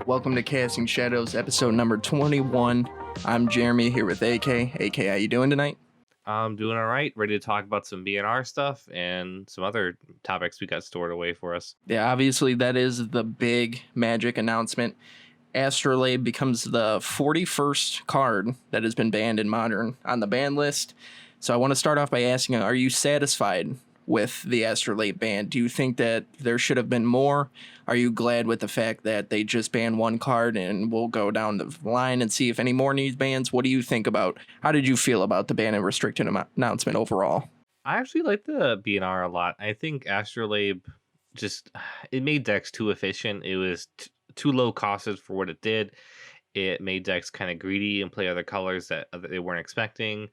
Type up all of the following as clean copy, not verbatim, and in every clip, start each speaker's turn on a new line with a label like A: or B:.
A: Welcome to Casting Shadows, episode number 21. I'm Jeremy here with AK. AK, how you doing tonight?
B: I'm doing all right. Ready to talk about some BNR stuff and some other topics we got stored away for us.
A: Yeah, obviously that is the big Magic announcement. Astrolabe becomes the 41st card that has been banned in Modern on the ban list. So I want to start off by asking, are you satisfied with the Astrolabe ban? Do you think that there should have been more? Are you glad with the fact that they just banned one card and we'll go down the line and see if any more needs bans? What do you think about, how did you feel about the ban and restricted announcement overall?
B: I actually like the BNR a lot. I think Astrolabe just it made decks too efficient. It was too low costed for what it did. It made decks kind of greedy and play other colors that they weren't expecting.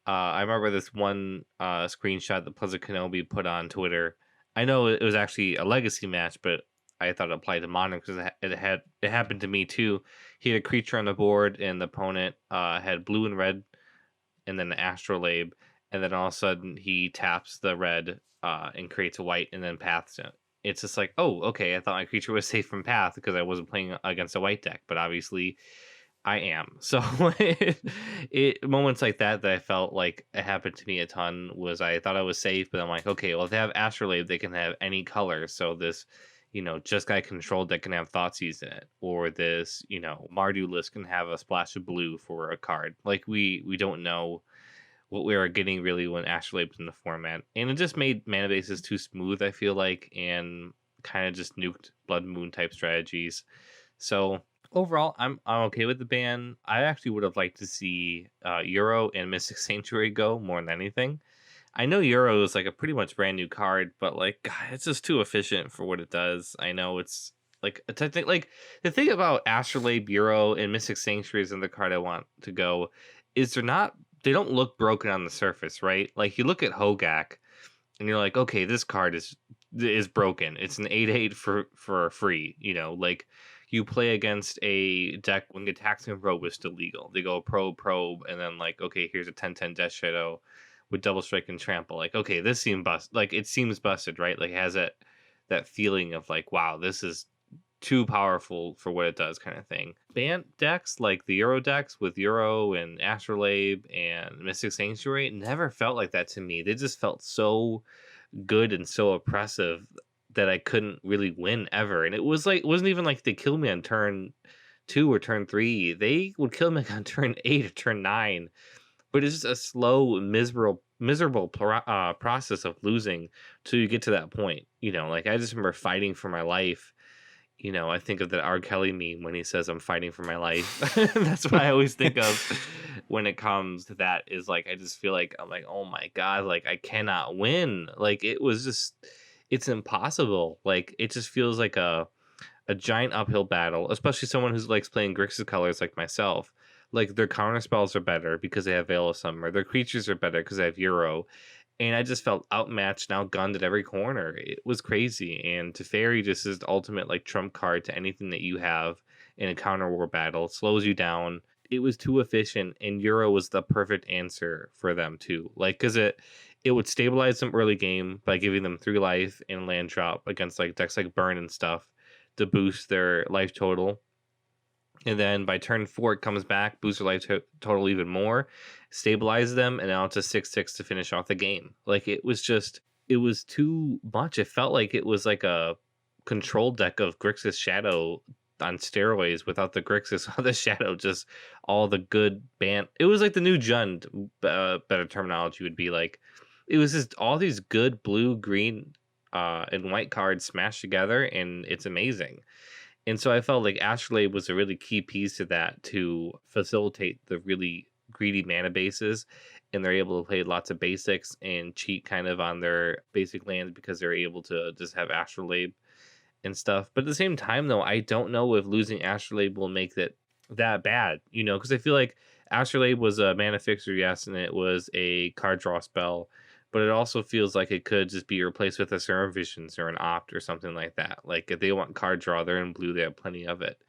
B: I remember this one screenshot that Pleasant Kenobi put on Twitter. I know it was actually a legacy match, but I thought it applied to Modern because it happened to me too. He had a creature on the board, and the opponent had blue and red, and then the Astrolabe, and then all of a sudden he taps the red and creates a white, and then paths it. It's just like, oh, okay. I thought my creature was safe from path because I wasn't playing against a white deck, but obviously I am. So it moments like that I felt like it happened to me a ton was I thought I was safe, but I'm like, okay, well if they have Astrolabe, they can have any color. So this, just guy controlled that can have Thoughtseize in it, or this, Mardu list can have a splash of blue for a card. Like we don't know what we were getting really when Astrolabe's in the format, and it just made mana bases too smooth. I feel like, and kind of just nuked Blood Moon type strategies. So overall, I'm okay with the ban. I actually would have liked to see Euro and Mystic Sanctuary go more than anything. I know Euro is like a pretty much brand new card, but like God, it's just too efficient for what it does. I know it's like a technique. Like the thing about Astrolabe, Euro, and Mystic Sanctuary is in the card I want to go is they don't look broken on the surface, right? Like you look at Hogak and you're like, okay, this card is broken. It's an 8/8 for free. Like you play against a deck when the Taxing Probe is still legal. They go probe, and then like, okay, here's a 10/10 Death Shadow with double strike and trample. Like, okay, this seems it seems busted, right? Like it has that feeling of like, wow, this is too powerful for what it does, kind of thing. Band decks like the Euro decks with Euro and Astrolabe and Mystic Sanctuary never felt like that to me. They just felt so good and so oppressive that I couldn't really win ever. And it wasn't even like they killed me on turn 2 or turn 3. They would kill me on turn 8 or turn 9. But it's just a slow, miserable process of losing till you get to that point. Like I just remember fighting for my life. I think of the R. Kelly meme when he says, I'm fighting for my life. That's what I always think of when it comes to that, is like, I just feel like, I'm like, oh my God, like I cannot win. Like it's impossible. Like it just feels like a giant uphill battle, especially someone who likes playing Grixis colors like myself. Like their counter spells are better because they have Veil of Summer. Their creatures are better because they have Euro. And I just felt outmatched and outgunned at every corner. It was crazy. And Teferi just is the ultimate like trump card to anything that you have in a counter war battle. It slows you down. It was too efficient, and Euro was the perfect answer for them too. Like, because it would stabilize them early game by giving them 3 life and land drop against like decks like Burn and stuff to boost their life total. And then by turn 4, it comes back, boosts their life total even more, stabilizes them, and now it's a 6/6 to finish off the game. Like it was too much. It felt like it was like a control deck of Grixis Shadow on steroids without the Grixis, without the Shadow, just all the good band. It was like the new Jund, better terminology would be like, it was just all these good blue, green, and white cards smashed together, and it's amazing. And so I felt like Astrolabe was a really key piece to that, to facilitate the really greedy mana bases, and they're able to play lots of basics and cheat kind of on their basic lands because they're able to just have Astrolabe and stuff. But at the same time, though, I don't know if losing Astrolabe will make that bad, because I feel like Astrolabe was a mana fixer, yes, and it was a card draw spell, but it also feels like it could just be replaced with a Serum Visions or an Opt or something like that. Like if they want card draw, they're in blue, they have plenty of it.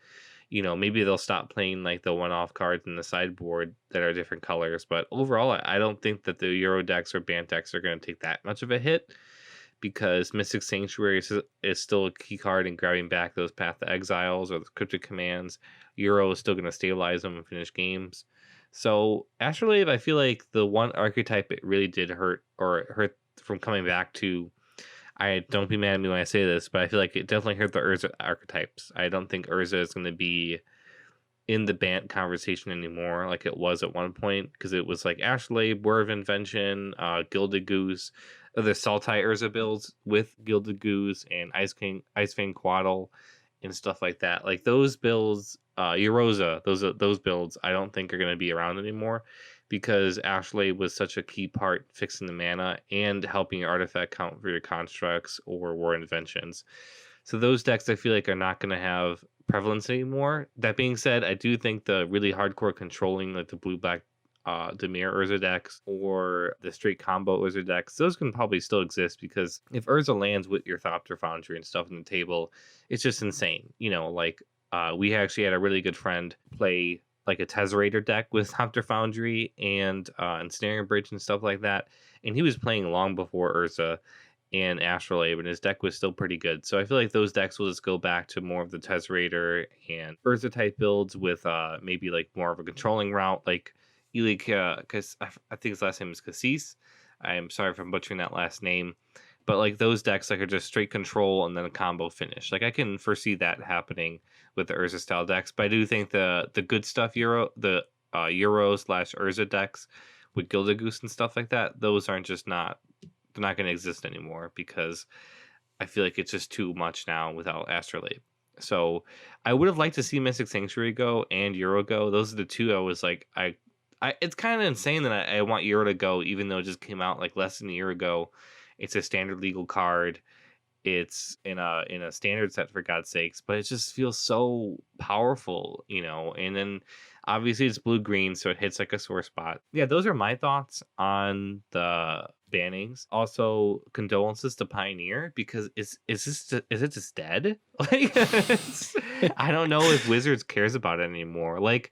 B: Maybe they'll stop playing like the one-off cards in the sideboard that are different colors. But overall, I don't think that the Euro decks or Bant decks are going to take that much of a hit, because Mystic Sanctuary is still a key card in grabbing back those Path to Exiles or the Cryptic Commands. Euro is still going to stabilize them and finish games. So Astrolabe, I feel like the one archetype it really did hurt from coming back to. I don't be mad at me when I say this, but I feel like it definitely hurt the Urza archetypes. I don't think Urza is going to be in the Bant conversation anymore like it was at one point, because it was like Astrolabe, War of Invention, Gilded Goose, the Sultai Urza builds with Gilded Goose and Ice Fang Quaddle and stuff like that. Like those builds, Erosa, those builds, I don't think are going to be around anymore, because Astrolabe was such a key part fixing the mana and helping your artifact count for your constructs or war inventions. So those decks I feel like are not going to have prevalence anymore. That being said, I do think the really hardcore controlling, like the blue black Dimir Urza decks or the straight combo Urza decks, those can probably still exist, because if Urza lands with your Thopter Foundry and stuff on the table, it's just insane. Like we actually had a really good friend play like a Tesserator deck with Thopter Foundry and Ensnaring Bridge and stuff like that, and he was playing long before Urza and Astrolabe, and his deck was still pretty good. So I feel like those decks will just go back to more of the Tesserator and Urza type builds with maybe like more of a controlling route, like because I think his last name is Cassis. I am sorry if I'm butchering that last name, but like those decks like are just straight control and then a combo finish. Like I can foresee that happening with the Urza style decks, but I do think the good stuff Euro slash Urza decks with Gilded Goose and stuff like that, those aren't just not they're not going to exist anymore, because I feel like it's just too much now without Astrolabe. So I would have liked to see Mystic Sanctuary go and Euro go. Those are the two I was like, it's kind of insane that I want Euro to go, even though it just came out like less than a year ago. It's a standard legal card. It's in a standard set, for God's sakes, but it just feels so powerful, And then obviously it's blue green, so it hits like a sore spot. Yeah, those are my thoughts on the bannings. Also, condolences to Pioneer, because is it just dead? Like I don't know if Wizards cares about it anymore. Like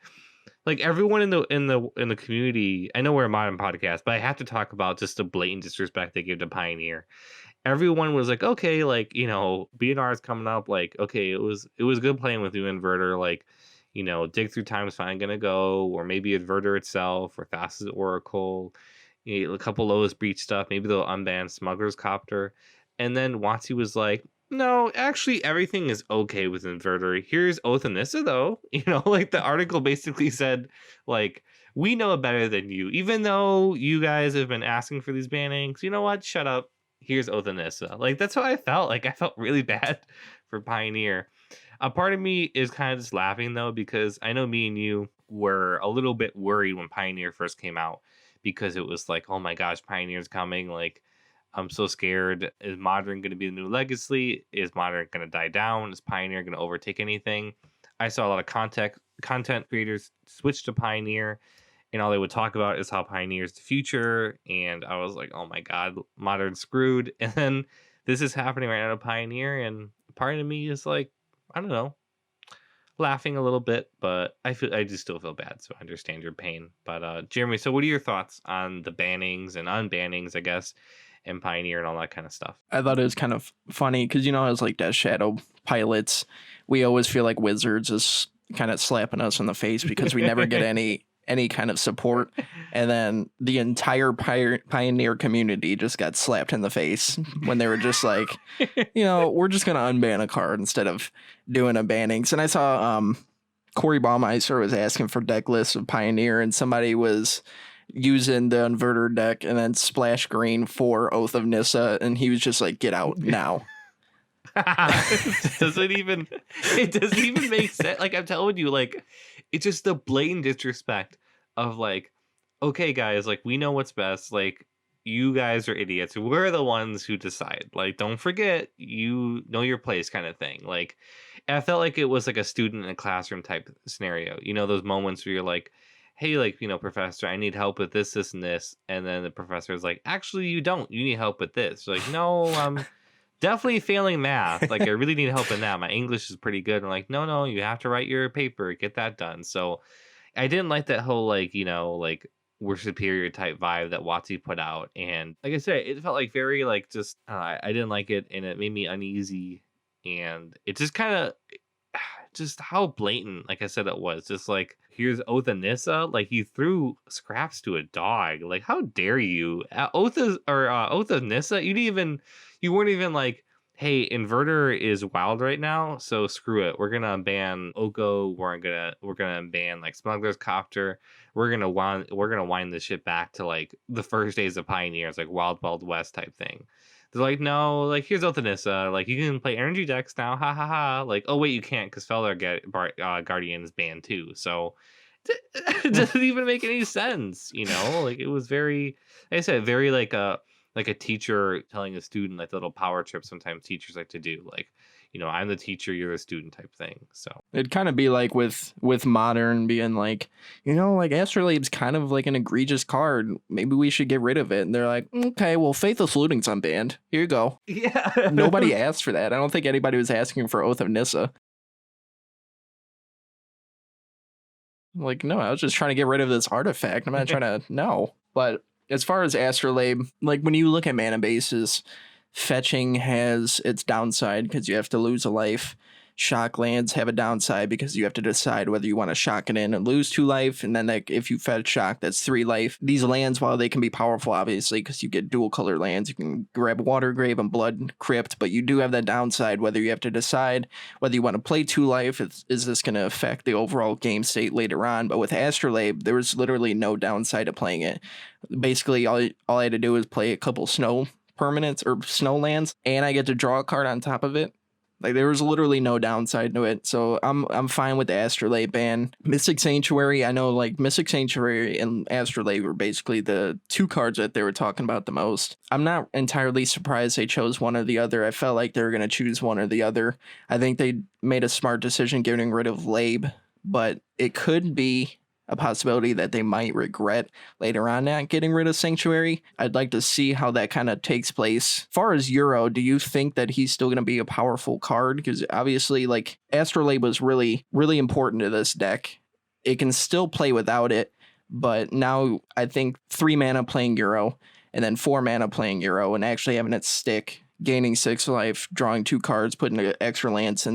B: everyone in the community. I know we're a modern podcast, but I have to talk about just the blatant disrespect they give to Pioneer. Everyone was like, okay, like, BNR is coming up. Like, okay, it was good playing with you, Inverter. Like, Dig Through Time is fine gonna go, or maybe Inverter itself, or Thassa's Oracle, a couple Lowest Breach stuff. Maybe they'll unban Smuggler's Copter. And then WotC was like, no, actually, everything is okay with Inverter. Here's Oath of Nissa, though. Like the article basically said, like, we know better than you. Even though you guys have been asking for these bannings, you know what? Shut up. Here's Oath of Nissa. Like, that's how I felt. Like, I felt really bad for Pioneer. A part of me is kind of just laughing, though, because I know me and you were a little bit worried when Pioneer first came out, because it was like, oh my gosh, Pioneer's coming. Like, I'm so scared. Is Modern going to be the new legacy? Is Modern going to die down? Is Pioneer going to overtake anything? I saw a lot of content creators switch to Pioneer, and all they would talk about is how Pioneer is the future. And I was like, oh my God, Modern screwed. And then this is happening right now to Pioneer, and part of me is like, I don't know, laughing a little bit, but I just still feel bad, so I understand your pain. But Jeremy, so what are your thoughts on the bannings and unbannings, I guess, and Pioneer and all that kind of stuff?
A: I thought it was kind of funny because, as like Death Shadow pilots, we always feel like Wizards is kind of slapping us in the face because we never get any kind of support. And then the entire Pioneer community just got slapped in the face when they were just like, we're just going to unban a card instead of doing a bannings. And I saw Corey Baumeister was asking for deck lists of Pioneer, and somebody was using the Inverter deck and then Splash Green for Oath of Nissa, and he was just like, get out now.
B: it doesn't even make sense. Like, I'm telling you, like, it's just the blatant disrespect of like, okay guys, like, we know what's best, like, you guys are idiots, we're the ones who decide, like, don't forget, you know your place, kind of thing. Like, I felt like it was like a student in a classroom type scenario, those moments where you're like, hey, like, professor, I need help with this and this, and then the professor is like, actually, you don't, you need help with this. You're like, no, definitely failing math. Like I really need help in that. My English is pretty good. I'm like, no, you have to write your paper, get that done. So I didn't like that whole like, like we're superior type vibe that WotC put out. And like I said, it felt like very like just I didn't like it and it made me uneasy. And it just kind of just how blatant, like I said, it was. Just like here's Oath of Nissa, like he threw scraps to a dog. Like how dare you? Oath of Nissa, you weren't even like, hey, Inverter is wild right now, so screw it. We're gonna ban Oko. We're gonna ban like Smuggler's Copter. We're gonna wind this shit back to like the first days of Pioneers, like Wild Wild West type thing. They're like, no, like here's Othanissa. Like you can play energy decks now, ha ha ha. Like, oh wait, you can't because Guardian is banned too. So it doesn't even make any sense, you know. Like it was very, like I said, very like a teacher telling a student like the little power trip sometimes teachers like to do. Like, I'm the teacher, you're the student type thing. So
A: It'd kind of be like with modern being like, like Astrolabe's kind of like an egregious card. Maybe we should get rid of it. And they're like, okay, well, Faithless Looting's unbanned. Here you go.
B: yeah,
A: Nobody asked for that. I don't think anybody was asking for Oath of Nissa. Like, no, I was just trying to get rid of this artifact. I'm not trying to, no. But as far as Astrolabe, like when you look at mana bases, fetching has its downside because you have to lose a life. Shock lands have a downside because you have to decide whether you want to shock it in and lose 2 life. And then like if you fetch shock, that's 3 life. These lands, while they can be powerful, obviously, because you get dual color lands, you can grab Watergrave and Blood Crypt, but you do have that downside whether you have to decide whether you want to play 2 life. Is this going to affect the overall game state later on? But with Astrolabe, there was literally no downside to playing it. Basically, all I had to do was play a couple snow permanents or snow lands, and I get to draw a card on top of it. Like there was literally no downside to it, so I'm fine with the Astrolabe ban. Mystic Sanctuary, I know like Mystic Sanctuary and Astrolabe were basically the 2 cards that they were talking about the most. I'm not entirely surprised they chose one or the other. I felt like they were gonna choose one or the other. I think they made a smart decision getting rid of Labe, but it could be a possibility that they might regret later on not getting rid of Sanctuary. I'd like to see how that kind of takes place. As far as Euro, do you think that he's still going to be a powerful card? Because obviously, like, Astrolabe was really, really important to this deck. It can still play without it, but now I think 3 mana playing Euro, and then 4 mana playing Euro, and actually having it stick, gaining 6 life, drawing 2 cards, putting an extra lance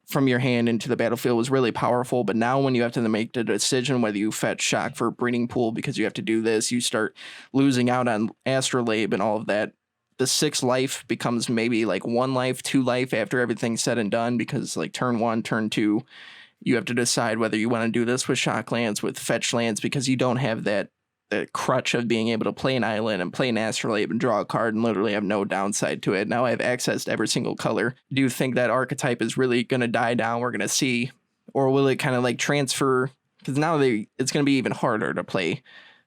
A: from your hand into the battlefield was really powerful. But now when you have to make the decision whether you fetch shock for breeding pool because you have to do this, you start losing out on Astrolabe and all of that. The 6 life becomes maybe like 1 life, 2 life after everything's said and done, because like turn 1, turn 2, you have to decide whether you want to do this with shock lands, with fetch lands, because you don't have that crutch of being able to play an island and play an Astrolabe and draw a card and literally have no downside to it. Now I have access to every single color. Do you think that archetype is really going to die down? We're going to see, or will it kind of like transfer? Because now it's going to be even harder to play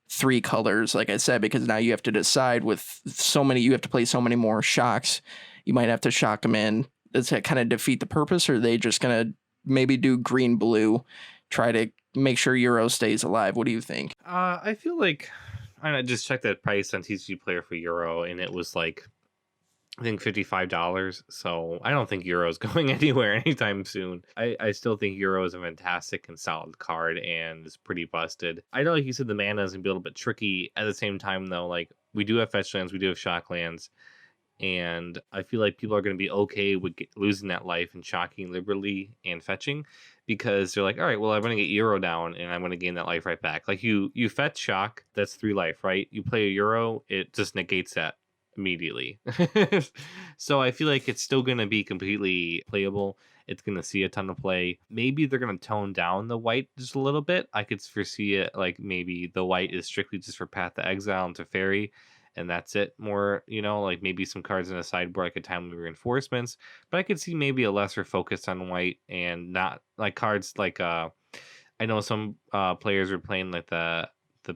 A: 3 colors, like I said, because now you have to decide with so many, you have to play so many more shocks. You might have to shock them in. Does that kind of defeat the purpose, or are they just going to maybe do green, blue, try to make sure Euro stays alive? What do you think?
B: I feel like I just checked that price on TCG Player for Euro, and it was like I think $55. So I don't think Euro is going anywhere anytime soon. I still think Euro is a fantastic and solid card and is pretty busted. I know, like you said, the mana is gonna be a little bit tricky. At the same time, though, like we do have fetch lands, we do have shock lands. And I feel like people are going to be okay with losing that life and shocking liberally and fetching, because they're like, all right, well, I'm going to get Euro down and I'm going to gain that life right back. Like you fetch shock, that's 3 life, right? You play a Euro, it just negates that immediately. So I feel like it's still going to be completely playable. It's going to see a ton of play. Maybe they're going to tone down the white just a little bit. I could foresee it like maybe the white is strictly just for Path to Exile and Teferi, and that's it more, like maybe some cards in the sideboard like a Timely Reinforcements. But I could see maybe a lesser focus on white and not like cards like I know some players are playing like the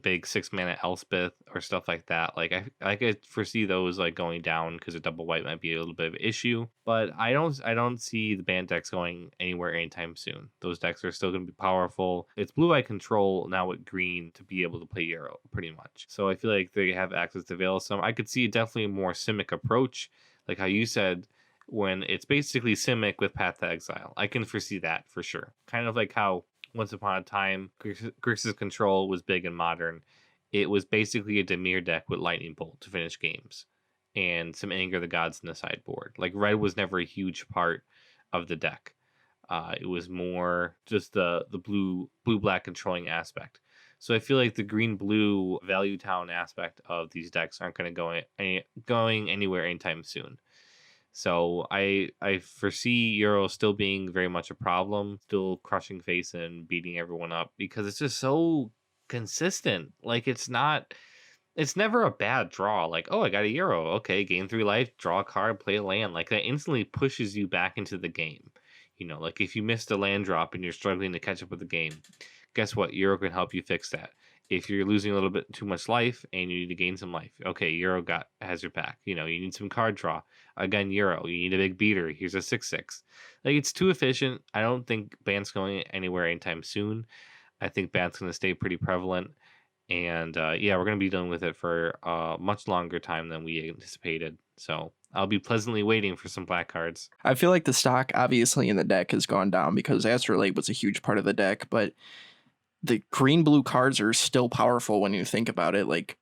B: big 6 mana Elspeth or stuff like that. Like I could foresee those like going down because a double white might be a little bit of an issue. But I don't see the banned decks going anywhere anytime soon. Those decks are still going to be powerful. It's blue eye control now with green to be able to play Euro pretty much. So I feel like they have access to Veil some. I could see definitely a more Simic approach. like how you said, when it's basically Simic with Path to Exile. I can foresee that for sure. Kind of like how once upon a time Grixis Control was big in Modern. It was basically a Dimir deck with Lightning Bolt to finish games and some Anger the Gods in the sideboard. Like red was never a huge part of the deck. It was more just the blue black controlling aspect. So I feel like the green blue value town aspect of these decks aren't going to going anywhere anytime soon. So I foresee Euro still being very much a problem, still crushing face and beating everyone up because it's just so consistent. Like it's never a bad draw. Like, oh, I got a Euro. Okay, gain 3 life, draw a card, play a land. Like that instantly pushes you back into the game. Like if you missed a land drop and you're struggling to catch up with the game, guess what? Euro can help you fix that. If you're losing a little bit too much life and you need to gain some life, okay, Euro has your back. You need some card draw. Again, Euro, you need a big beater. Here's a 6/6. Like it's too efficient. I don't think ban's going anywhere anytime soon. I think ban's going to stay pretty prevalent. And yeah, we're going to be dealing with it for a much longer time than we anticipated. So I'll be pleasantly waiting for some black cards.
A: I feel like the stock obviously in the deck has gone down because Astrolabe was a huge part of the deck, but the green blue cards are still powerful when you think about it. Like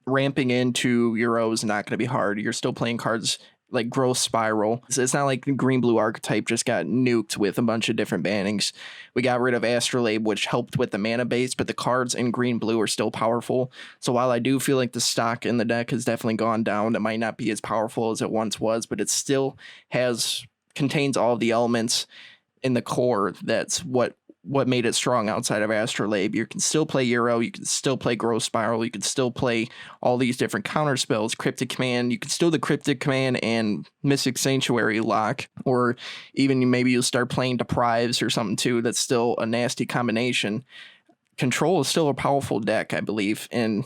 A: ramping into Euro is not going to be hard. You're still playing cards like Growth Spiral. It's not like the green blue archetype just got nuked with a bunch of different bannings. We got rid of Astrolabe, which helped with the mana base, but the cards in green blue are still powerful. So while I do feel like the stock in the deck has definitely gone down, it might not be as powerful as it once was, but it still contains all of the elements in the core. That's what made it strong outside of Astrolabe. You can still play Euro, you can still play Growth Spiral, you can still play all these different counter spells, Cryptic Command, you can still the Cryptic Command and Mystic Sanctuary lock, or even maybe you'll start playing Deprives or something too. That's still a nasty combination. Control is still a powerful deck, I believe, and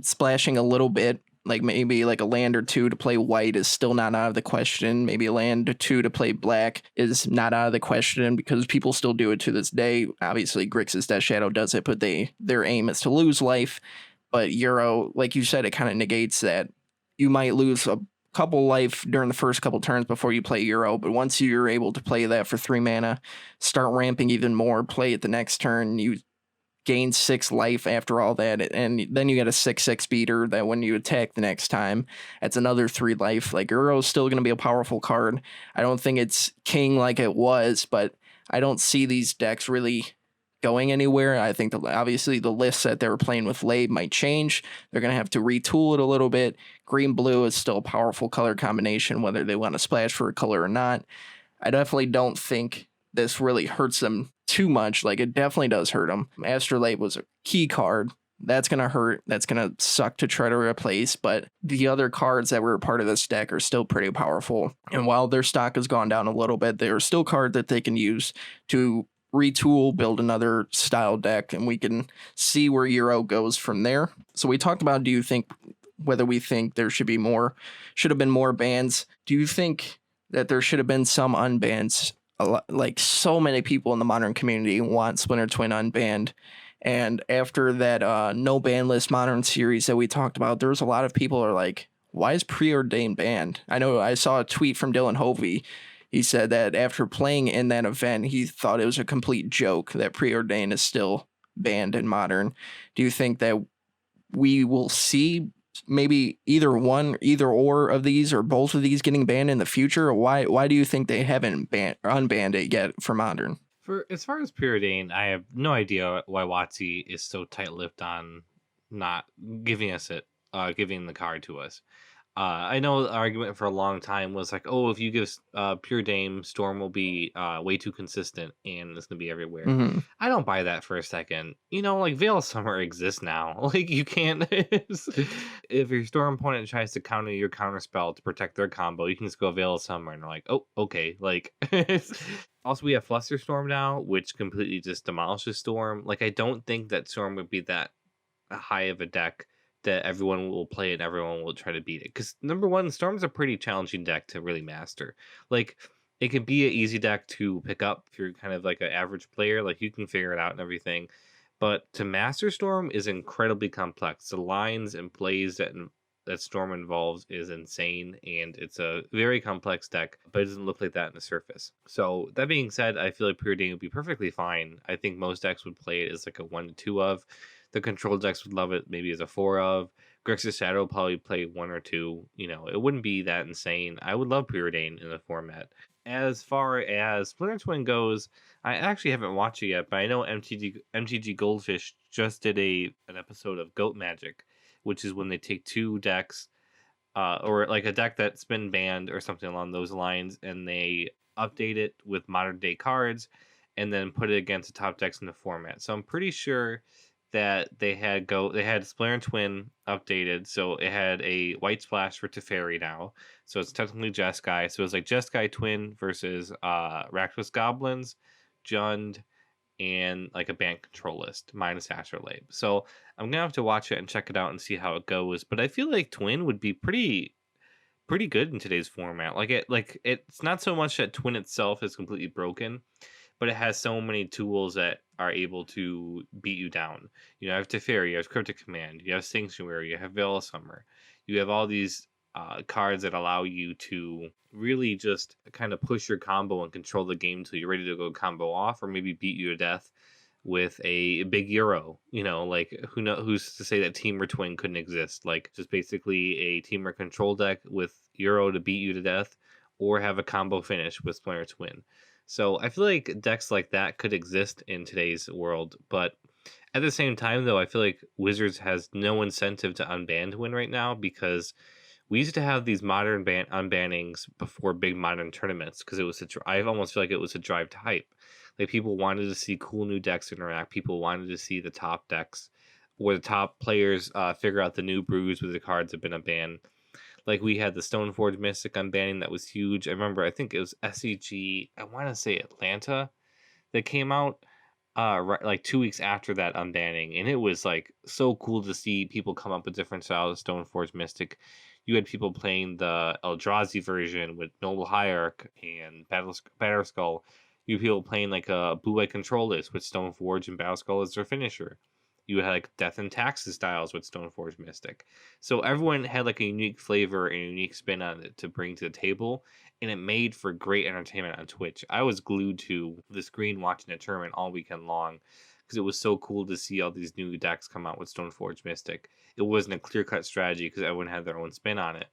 A: splashing a little bit, like maybe like a land or two to play white is still not out of the question. Maybe a land or two to play black is not out of the question because people still do it to this day. Obviously, Grixis Death Shadow does it, but their aim is to lose life. But Euro, like you said, it kind of negates that. You might lose a couple life during the first couple turns before you play Euro, but once you're able to play that for 3 mana, start ramping even more, play it the next turn, you gain 6 life after all that, and then you get a 6/6 beater that when you attack the next time, it's another 3 life. Like Euro's still going to be a powerful card. I don't think it's king like it was, but I don't see these decks really going anywhere. I think obviously the lists that they were playing with Labe might change. They're going to have to retool it a little bit. Green blue is still a powerful color combination, whether they want to splash for a color or not. I definitely don't think this really hurts them too much. Like it definitely does hurt them. Astrolabe was a key card. That's going to hurt. That's going to suck to try to replace. But the other cards that were a part of this deck are still pretty powerful. And while their stock has gone down a little bit, they are still cards that they can use to retool, build another style deck, and we can see where Euro goes from there. So we talked about, whether we think there should have been more bans. Do you think that there should have been some unbans? Like so many people in the Modern community want Splinter Twin unbanned, and after that no ban list Modern series that we talked about, there's a lot of people are like, why is Preordained banned? I know I saw a tweet from Dylan Hovey. He said that after playing in that event, he thought it was a complete joke that Preordained is still banned in Modern. Do you think that we will see maybe either or of these or both of these getting banned in the future? Or why do you think they haven't unbanned it yet for Modern?
B: For as far as Preordained, I have no idea why WOTC is so tight-lipped on not giving giving the card to us. I know the argument for a long time was like, oh, if you give Preordained, Storm will be way too consistent and it's gonna be everywhere.
A: Mm-hmm.
B: I don't buy that for a second. Like Veil of Summer exists now. Like you can't if your Storm opponent tries to counter your counter spell to protect their combo, you can just go Veil of Summer and they're like, oh, okay. Like also we have Flusterstorm now, which completely just demolishes Storm. Like I don't think that Storm would be that high of a deck that everyone will play and everyone will try to beat it. Because number one, Storm's a pretty challenging deck to really master. Like it can be an easy deck to pick up if you're kind of like an average player. Like you can figure it out and everything. But to master Storm is incredibly complex. The lines and plays that that Storm involves is insane, and it's a very complex deck, but it doesn't look like that on the surface. So that being said, I feel like Preordain would be perfectly fine. I think most decks would play it as like a 1 to 2 of. The control decks would love it maybe as a 4 of. Grixis Shadow will probably play 1 or 2. It wouldn't be that insane. I would love Preordain in the format. As far as Splinter Twin goes, I actually haven't watched it yet, but I know MTG Goldfish just did an episode of Goat Magic, which is when they take two decks, or like a deck that's been banned or something along those lines, and they update it with modern day cards, and then put it against the top decks in the format. So I'm pretty sure that they had Splinter Twin updated, so it had a white splash for Teferi now, so it's technically Jeskai. So it's like Jeskai Twin versus Rakdos Goblins, Jund, and like a band control list minus Astrolabe. So I'm gonna have to watch it and check it out and see how it goes. But I feel like Twin would be pretty good in today's format. It's not so much that Twin itself is completely broken, but it has so many tools that are able to beat you down. You have Teferi, you have Cryptic Command, you have Sanctuary, you have Veil of Summer, you have all these cards that allow you to really just kind of push your combo and control the game until you're ready to go combo off, or maybe beat you to death with a big Euro. Like who's to say that Teamer Twin couldn't exist? Like just basically a Teamer control deck with Euro to beat you to death, or have a combo finish with Splinter Twin. So I feel like decks like that could exist in today's world, but at the same time, though, I feel like Wizards has no incentive to unban Twin right now, because we used to have these modern unbannings before big modern tournaments, because I almost feel like it was a drive to hype. Like people wanted to see cool new decks interact. People wanted to see the top decks or the top players figure out the new brews with the cards that have been unbanned. Like we had the Stoneforge Mystic unbanning that was huge. I remember, I think it was SEG, I want to say Atlanta, that came out right, like 2 weeks after that unbanning, and it was like so cool to see people come up with different styles of Stoneforge Mystic. You had people playing the Eldrazi version with Noble Hierarch and Batterskull. You had people playing like a blue-white control list with Stoneforge and Batterskull as their finisher. You had like Death and Taxes styles with Stoneforge Mystic. So everyone had like a unique flavor and a unique spin on it to bring to the table, and it made for great entertainment on Twitch. I was glued to the screen watching the tournament all weekend long, because it was so cool to see all these new decks come out with Stoneforge Mystic. It wasn't a clear-cut strategy because everyone had their own spin on it.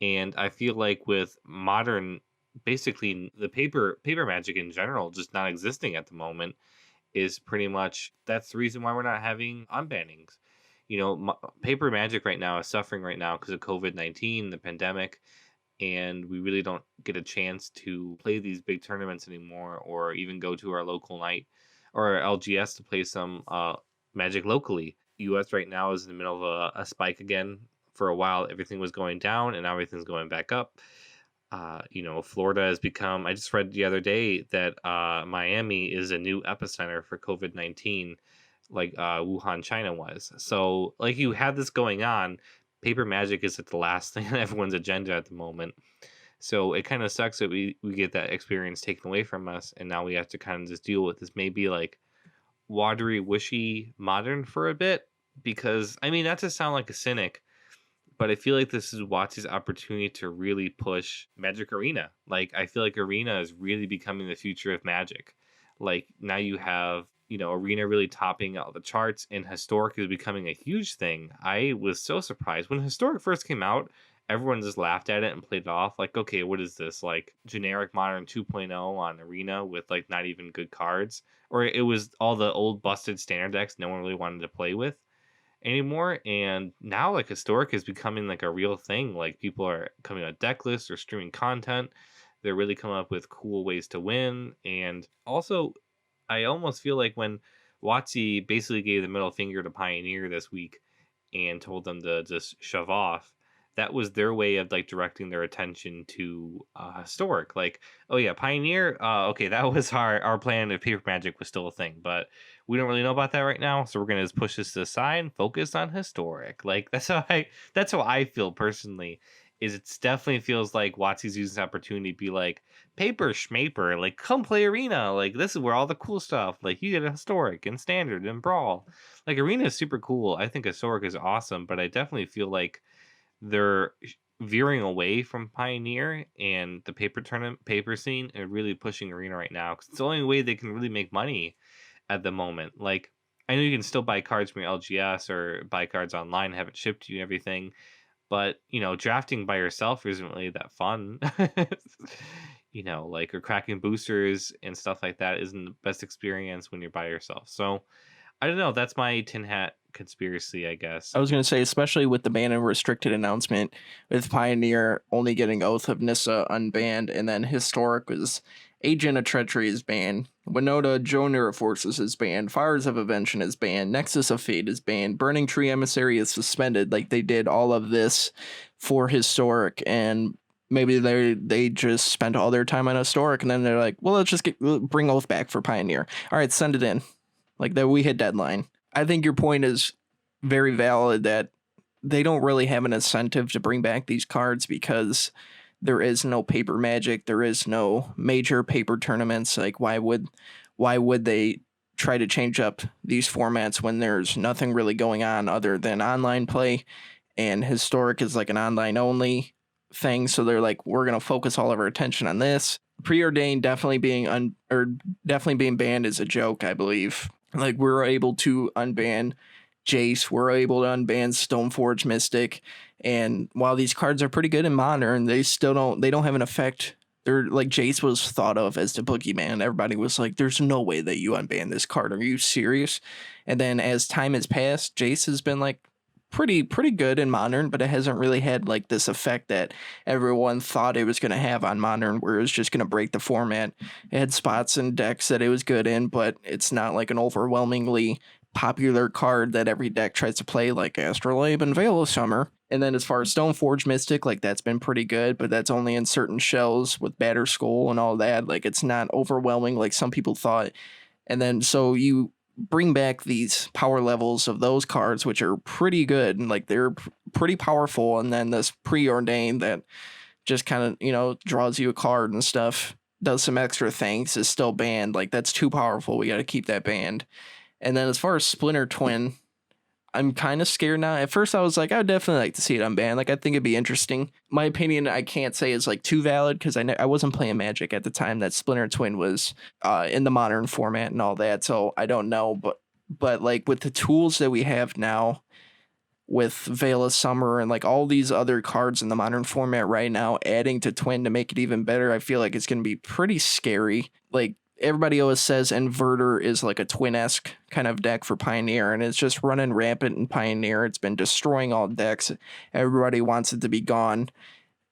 B: And I feel like with modern, basically the paper Magic in general just not existing at the moment, is pretty much that's the reason why we're not having unbannings. Paper Magic right now is suffering right now because of COVID-19, the pandemic, and we really don't get a chance to play these big tournaments anymore, or even go to our local night or LGS to play some Magic locally. US right now is in the middle of a spike again. For a while, everything was going down, and now everything's going back up. Florida has become, I just read the other day that Miami is a new epicenter for COVID-19, like Wuhan, China was. So, like, you have this going on. Paper Magic is at the last thing on everyone's agenda at the moment. So it kind of sucks that we get that experience taken away from us, and now we have to kind of just deal with this maybe like watery, wishy modern for a bit. Because, I mean, not to sound like a cynic, but I feel like this is WotC's opportunity to really push Magic Arena. Like, I feel like Arena is really becoming the future of Magic. Like, now you have, Arena really topping out the charts, and Historic is becoming a huge thing. I was so surprised. When Historic first came out, everyone just laughed at it and played it off. Like, okay, what is this? Like, generic Modern 2.0 on Arena with, like, not even good cards? Or it was all the old busted standard decks no one really wanted to play with anymore. And now like Historic is becoming like a real thing. Like people are coming out deck lists or streaming content. They're really coming up with cool ways to win. And also I almost feel like when WotC basically gave the middle finger to Pioneer this week and told them to just shove off, that was their way of like directing their attention to Historic. Like, oh yeah, Pioneer, okay, that was our plan if Paper Magic was still a thing, but we don't really know about that right now, so we're gonna just push this to the side and focus on Historic. Like that's how I feel personally. Is it definitely feels like WotC's using this opportunity to be like, Paper Schmaper, like come play Arena, like this is where all the cool stuff, like you get a Historic and Standard and Brawl. Like Arena is super cool. I think Historic is awesome, but I definitely feel like they're veering away from Pioneer and the paper scene and really pushing Arena right now, because it's the only way they can really make money at the moment. Like, I know you can still buy cards from your LGS or buy cards online, have it shipped to you and everything, but drafting by yourself isn't really that fun. Like, or cracking boosters and stuff like that isn't the best experience when you're by yourself. So I don't know. That's my tin hat conspiracy, I guess.
A: I was going to say, especially with the ban and restricted announcement, with Pioneer only getting Oath of Nissa unbanned, and then Historic was Agent of Treachery is banned, Winota Joner Forces is banned, Fires of Invention is banned, Nexus of Fate is banned, Burning Tree Emissary is suspended. Like, they did all of this for Historic, and maybe they just spent all their time on Historic, and then they're like, well, let's just bring Oath back for Pioneer. All right, send it in. Like, that we hit deadline. I think your point is very valid that they don't really have an incentive to bring back these cards because there is no paper Magic, there is no major paper tournaments. Like, why would they try to change up these formats when there's nothing really going on other than online play, and Historic is like an online only thing, so they're like, we're going to focus all of our attention on this. Preordained definitely being definitely being banned is a joke, I believe. Like, we're able to unban Jace, we're able to unban Stoneforge Mystic, and while these cards are pretty good in Modern, they don't have an effect. They're like, Jace was thought of as the boogeyman. Everybody was like, there's no way that you unban this card. Are you serious? And then as time has passed, Jace has been like pretty good in Modern, but it hasn't really had like this effect that everyone thought it was going to have on Modern, where it was just going to break the format. It had spots and decks that it was good in, but it's not like an overwhelmingly popular card that every deck tries to play, like Astrolabe and Veil of Summer. And then as far as Stoneforge Mystic, like, that's been pretty good, but that's only in certain shells with Batterskull and all that. Like, it's not overwhelming like some people thought. And then so you bring back these power levels of those cards, which are pretty good, and like, they're pretty powerful, and then this Preordained that just kind of, draws you a card and stuff, does some extra things, is still banned. Like, that's too powerful. We got to keep that banned. And then as far as Splinter Twin, I'm kind of scared now. At first, I was like, I would definitely like to see it unbanned. Like, I think it'd be interesting. My opinion, I can't say is like too valid because I wasn't playing Magic at the time that Splinter Twin was in the Modern format and all that. So I don't know. But like, with the tools that we have now, with Veil of Summer and like all these other cards in the Modern format right now, adding to Twin to make it even better, I feel like it's going to be pretty scary. Like, everybody always says Inverter is like a Twin-esque kind of deck for Pioneer, and it's just running rampant in Pioneer. It's been destroying all decks. Everybody wants it to be gone.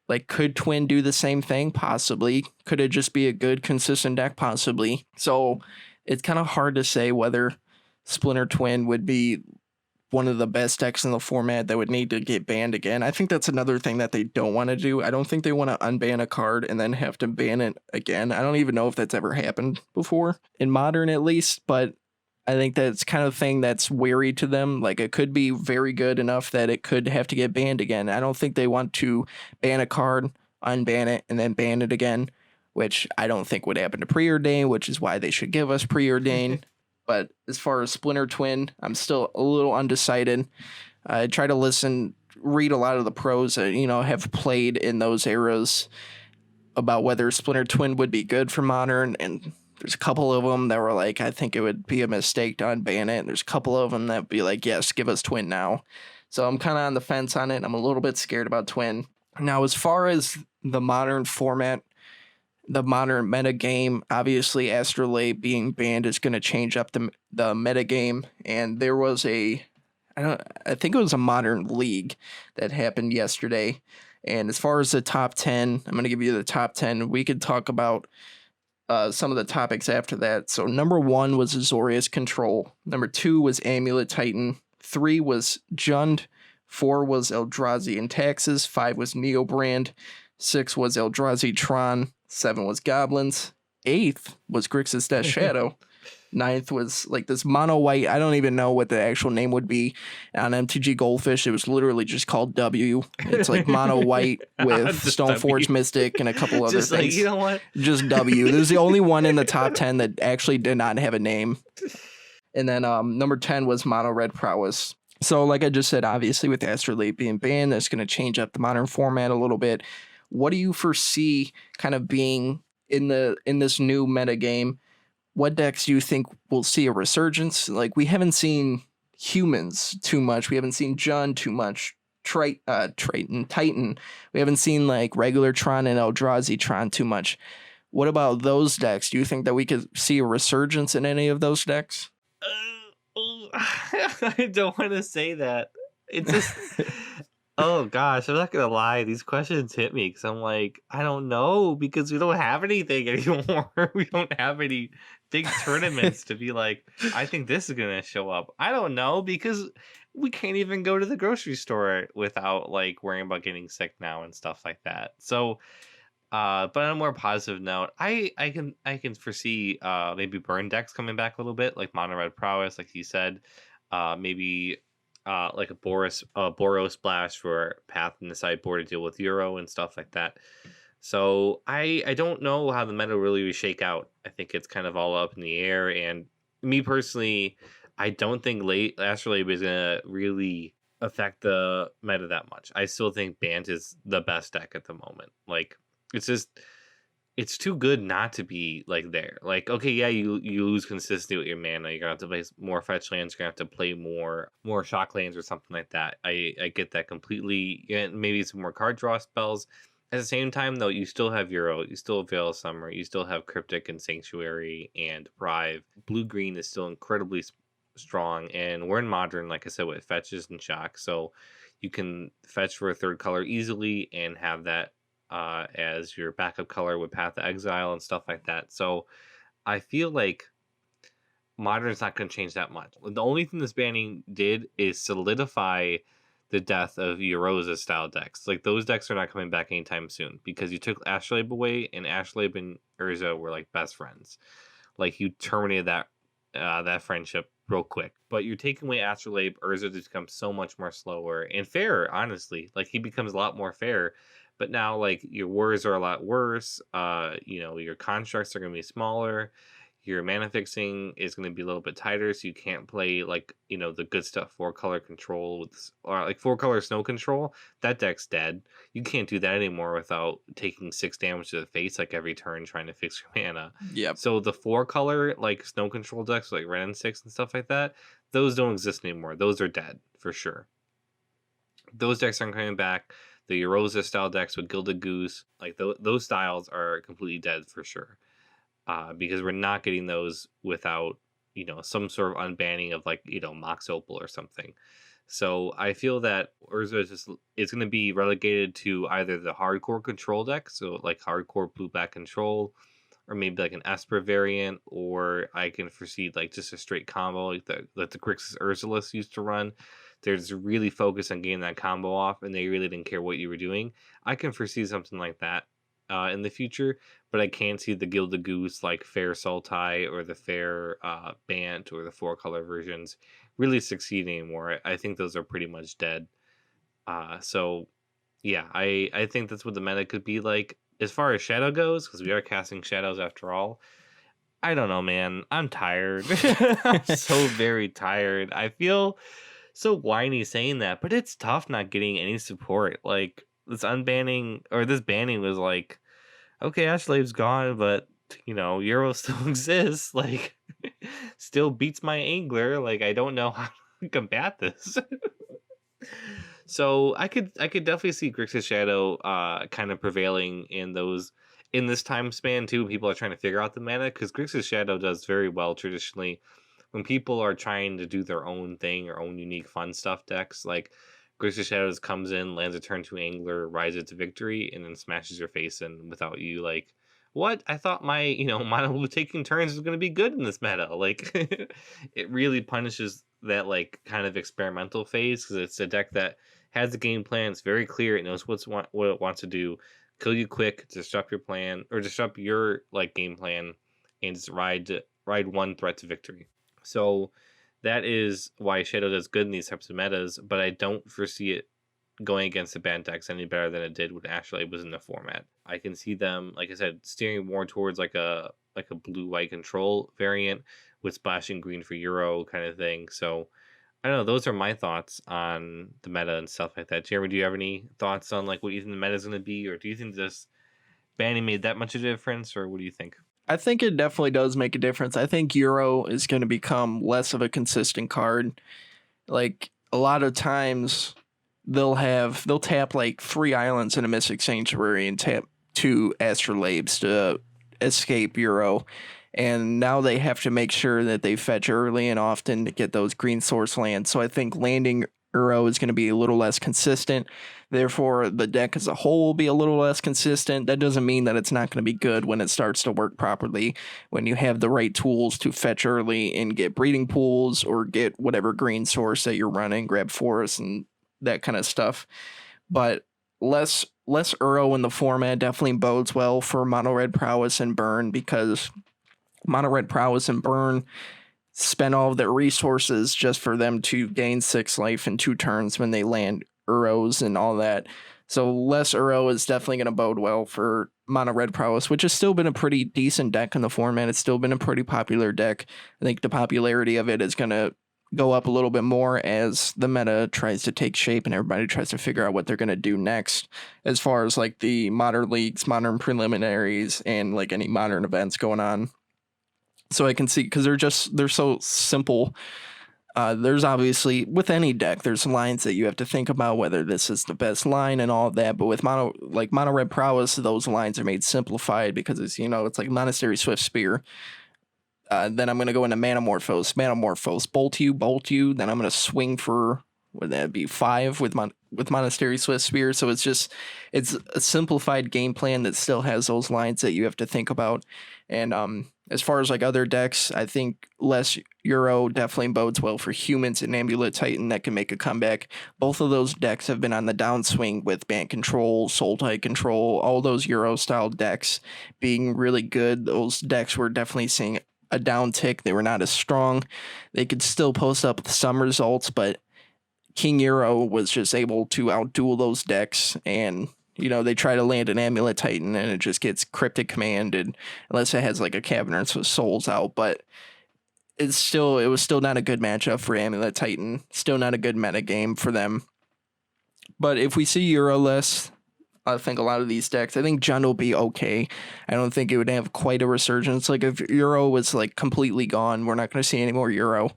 A: Like, could Twin do the same thing? Possibly. Could it just be a good, consistent deck? Possibly. So it's kind of hard to say whether Splinter Twin would be one of the best decks in the format that would need to get banned again. I think that's another thing that they don't want to do. I don't think they want to unban a card and then have to ban it again. I don't even know if that's ever happened before, in Modern at least, but I think that's kind of thing that's wary to them. Like, it could be very good enough that it could have to get banned again. I don't think they want to ban a card, unban it, and then ban it again, which I don't think would happen to Preordain, which is why they should give us Preordain. But as far as Splinter Twin, I'm still a little undecided. I try to read a lot of the pros that, have played in those eras about whether Splinter Twin would be good for Modern. And there's a couple of them that were like, I think it would be a mistake to unban it. And there's a couple of them that would be like, yes, give us Twin now. So I'm kind of on the fence on it. I'm a little bit scared about Twin. Now, as far as the Modern format, the Modern meta game, obviously Astrolabe being banned is going to change up the meta game. And there was I think it was a Modern League that happened yesterday. And as far as the top 10, I'm going to give you the top 10. We could talk about some of the topics after that. So number 1 was Azorius Control. Number 2 was Amulet Titan. 3 was Jund. 4 was Eldrazi and Taxes. 5 was Neobrand. 6 was Eldrazi Tron. 7 was Goblins. 8th was Grixis Death Shadow. 9th was like this mono white. I don't even know what the actual name would be on MTG Goldfish. It was literally just called W. It's like mono white with Stoneforge Mystic and a couple other
B: just
A: things.
B: Like, you know what?
A: Just W. There's the only one in the top 10 that actually did not have a name. And then number 10 was Mono Red Prowess. So, like I just said, obviously with Astrolabe being banned, that's going to change up the modern format a little bit. What do you foresee kind of being in this new meta game? What decks do you think will see a resurgence? Like we haven't seen humans too much. We haven't seen Jund too much. Triton, Titan. We haven't seen like regular Tron and Eldrazi Tron too much. What about those decks? Do you think that we could see a resurgence in any of those decks?
B: I don't want to say that. It's just, oh gosh, I'm not gonna lie. These questions hit me because I'm like, I don't know because we don't have anything anymore. We don't have any big tournaments to be like, I think this is gonna show up. I don't know because we can't even go to the grocery store without like worrying about getting sick now and stuff like that. So but on a more positive note, I can foresee maybe burn decks coming back a little bit, like mono red prowess, like you said. Maybe like a Boros splash for path in the sideboard to deal with Euro and stuff like that. So I don't know how the meta really will shake out. I think it's kind of all up in the air. And me personally, I don't think late Astrolabe is gonna really affect the meta that much. I still think Bant is the best deck at the moment. Like it's just it's too good not to be like there. Like, okay, yeah, you lose consistency with your mana. You're gonna have to play more fetch lands. You're gonna have to play more shock lands or something like that. I get that completely. Yeah, maybe some more card draw spells. At the same time, though, you still have Euro, you still have Veil of Summer, you still have Cryptic and Sanctuary and Thrive. Blue green is still incredibly strong, and we're in Modern, like I said, with fetches and shock, so you can fetch for a third color easily and have that as your backup color with Path of Exile and stuff like that. So I feel like Modern's not going to change that much. The only thing this banning did is solidify the death of Erosa style decks. Like those decks are not coming back anytime soon because you took Astrolabe away, and Astrolabe and Urza were like best friends. Like you terminated that friendship real quick. But you're taking away Astrolabe, Urza just becomes so much more slower and fairer, honestly. Like he becomes a lot more fair. But now like your wars are a lot worse. Your constructs are gonna be smaller. Your mana fixing is going to be a little bit tighter, so you can't play like the good stuff 4-color control or like 4-color snow control. That deck's dead. You can't do that anymore without taking 6 damage to the face like every turn trying to fix your mana.
A: Yep.
B: So the 4-color like snow control decks like Ren and 6 and stuff like that, those don't exist anymore. Those are dead for sure. Those decks aren't coming back. The Erosa style decks with Gilded Goose, like those styles are completely dead for sure. Because we're not getting those without some sort of unbanning of like Mox Opal or something. So I feel that Urza is going to be relegated to either the hardcore control deck, so like hardcore blue black control, or maybe like an Esper variant, or I can foresee like just a straight combo like the Grixis Ursulus used to run. They're just really focused on getting that combo off, and they really didn't care what you were doing. I can foresee something like that in the future, but I can't see the Gilded Goose like Fair Sultai or the Fair Bant or the 4-color versions really succeed anymore. I think those are pretty much dead. So yeah, I think that's what the meta could be like. As far as Shadow goes, because we are casting Shadows after all, I don't know, man. I'm tired. I'm so very tired. I feel so whiny saying that, but it's tough not getting any support. Like this unbanning or this banning was like, okay, Ashlave's gone, but Euro still exists. Like, still beats my angler. Like, I don't know how to combat this. So I could definitely see Grixis Shadow kind of prevailing in this time span too. People are trying to figure out the mana because Grixis Shadow does very well traditionally when people are trying to do their own thing or own unique fun stuff decks. Like Grixis Shadows comes in, lands a turn 2 angler, rises to victory, and then smashes your face in without you like, what? I thought my mono blue taking turns was going to be good in this meta. Like it really punishes that like kind of experimental phase because it's a deck that has a game plan. It's very clear. It knows what it wants to do. Kill you quick, disrupt your plan, or disrupt your like game plan, and just ride one threat to victory. So that is why Shadow does good in these types of metas, but I don't foresee it going against the band decks any better than it did when Astrolabe was in the format. I can see them, like I said, steering more towards like a blue-white control variant with splashing green for Euro kind of thing. So I don't know. Those are my thoughts on the meta and stuff like that. Jeremy, do you have any thoughts on like what you think the meta is going to be, or do you think this banning made that much of a difference, or what do you think?
A: I think it definitely does make a difference. I think Euro is going to become less of a consistent card. Like a lot of times they'll tap like 3 islands in a Mystic Sanctuary and tap 2 Astrolabes to escape Euro. And now they have to make sure that they fetch early and often to get those green source lands. So I think landing Euro is going to be a little less consistent. Therefore, the deck as a whole will be a little less consistent. That doesn't mean that it's not going to be good when it starts to work properly, when you have the right tools to fetch early and get breeding pools or get whatever green source that you're running, grab forests and that kind of stuff. But less Uro in the format definitely bodes well for mono red prowess and burn, because mono red prowess and burn spend all of their resources just for them to gain 6 life in 2 turns when they land Uros and all that. So less Uro is definitely going to bode well for mono red prowess, which has still been a pretty decent deck in the format. It's still been a pretty popular deck. I think the popularity of it is going to go up a little bit more as the meta tries to take shape and everybody tries to figure out what they're going to do next, as far as like the modern leagues, modern preliminaries, and like any modern events going on. So I can see, because they're so simple. There's obviously, with any deck, there's lines that you have to think about whether this is the best line and all of that. But with mono red prowess, those lines are made simplified because it's like Monastery Swift Spear. Then I'm gonna go into Manamorphose, bolt you. Then I'm gonna swing for, would that be 5 with Monastery Swift Spear? So it's a simplified game plan that still has those lines that you have to think about. And as far as like other decks, I think less Euro definitely bodes well for humans and Amulet Titan that can make a comeback. Both of those decks have been on the downswing with Band Control, Soul Tide Control, all those Euro style decks being really good. Those decks were definitely seeing a downtick. They were not as strong. They could still post up some results, but King Euro was just able to outduel those decks, and they try to land an Amulet Titan and it just gets Cryptic Commanded unless it has like a Cavernous of Souls out. But it was still not a good matchup for Amulet Titan. Still not a good meta game for them. But if we see Euro less, I think a lot of these decks, I think Jund will be okay. I don't think it would have quite a resurgence. Like if Euro was like completely gone, we're not going to see any more Euro.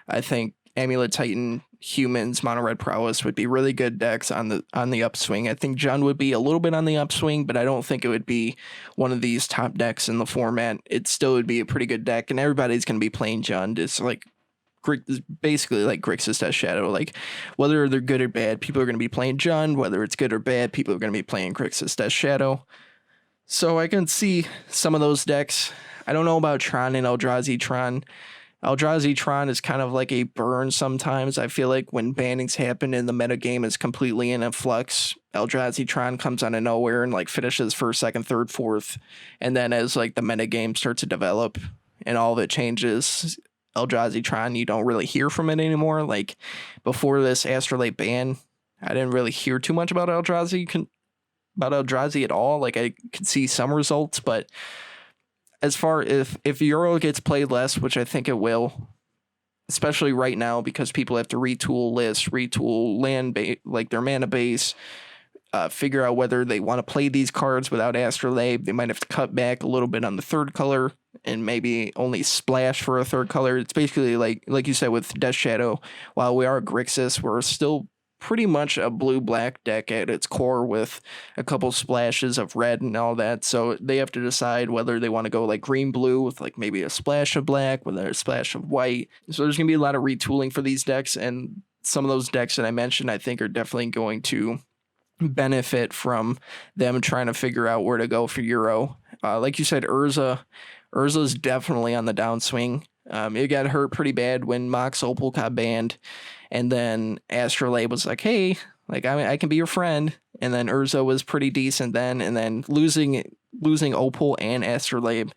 A: I think Amulet Titan, humans, mono red prowess would be really good decks on the upswing. I think Jund would be a little bit on the upswing, but I don't think it would be one of these top decks in the format. It still would be a pretty good deck, and everybody's going to be playing Jund. It's like basically like Grixis Death Shadow. Like whether they're good or bad, people are going to be playing Jund. Whether it's good or bad, people are going to be playing Grixis Death Shadow. So I can see some of those decks. I don't know about Tron and Eldrazi Tron. Eldrazi Tron is kind of like a burn sometimes. I feel like when bannings happen and the metagame is completely in a flux, Eldrazi Tron comes out of nowhere and like finishes first, second, third, fourth. And then as like the metagame starts to develop and all of it changes, Eldrazi Tron, you don't really hear from it anymore. Like before this Astrolabe ban, I didn't really hear too much about Eldrazi at all. Like I could see some results, but as far if Euro gets played less, which I think it will, especially right now because people have to retool lists, retool like their mana base, figure out whether they want to play these cards without Astrolabe. They might have to cut back a little bit on the third color and maybe only splash for a third color. It's basically like you said with Death Shadow. While we are Grixis, we're still pretty much a blue-black deck at its core with a couple splashes of red and all that. So they have to decide whether they want to go like green-blue with like maybe a splash of black, with a splash of white. So there's going to be a lot of retooling for these decks, and some of those decks that I mentioned I think are definitely going to benefit from them trying to figure out where to go for Euro. Like you said, Urza's definitely on the downswing. It got hurt pretty bad when Mox Opal got banned, and then Astrolabe was like, hey, like I can be your friend. And then Urza was pretty decent then, and then losing Opal and Astrolabe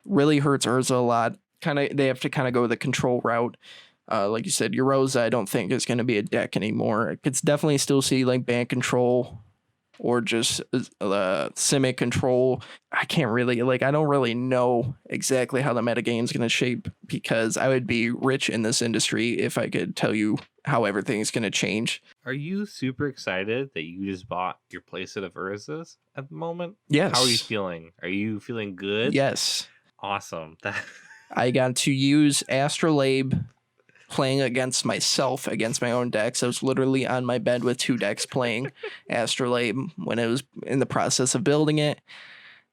A: really hurts Urza a lot. They have to go the control route. Like you said, Euroza I don't think is going to be a deck anymore. I could definitely still see like Band Control or just Simic control. I can't really I don't really know exactly how the metagame is going to shape, because I would be rich in this industry if I could tell you how everything's going to change.
B: Are you super excited that you just bought your playset of Urza's at the moment?
A: Yes.
B: How are you feeling? Are you feeling good?
A: Yes.
B: Awesome.
A: I got to use Astrolabe playing against myself, against my own decks. I was literally on my bed with 2 decks playing Astrolabe when it was in the process of building it.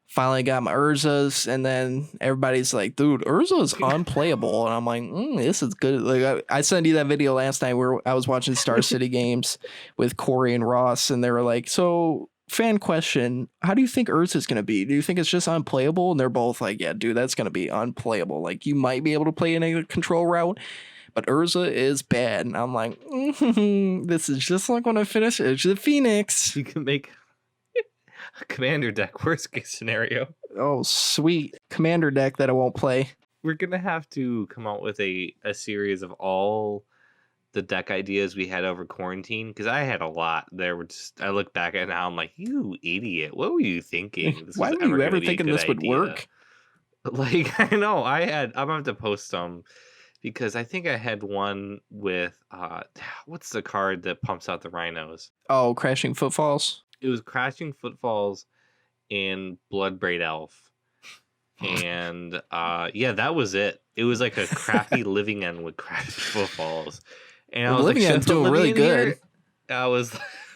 A: Finally got my Urza's, and then everybody's like, dude, Urza's unplayable. And I'm like, this is good. Like I sent you that video last night where I was watching Star City games with Corey and Ross, and they were like, so fan question, how do you think Urza's going to be? Do you think it's just unplayable? And they're both like, yeah, dude, that's going to be unplayable. Like, you might be able to play in a control route, but Urza is bad. And I'm like, this is just like when I finish Edge of the Phoenix.
B: You can make a commander deck, worst case scenario.
A: Oh, sweet. Commander deck that I won't play.
B: We're going to have to come out with a series of all the deck ideas we had over quarantine, because I had a lot. I look back at it now, I'm like, you idiot, what were you thinking?
A: Why were you ever thinking this would work?
B: Like, I know, I'm gonna have to post some, because I think I had one with what's the card that pumps out the rhinos?
A: Oh, Crashing Footfalls.
B: It was Crashing Footfalls and Bloodbraid Elf. And yeah, that was it. It was like a crappy living end with Crashing Footfalls. And I was
A: living
B: like,
A: end's doing really good.
B: I was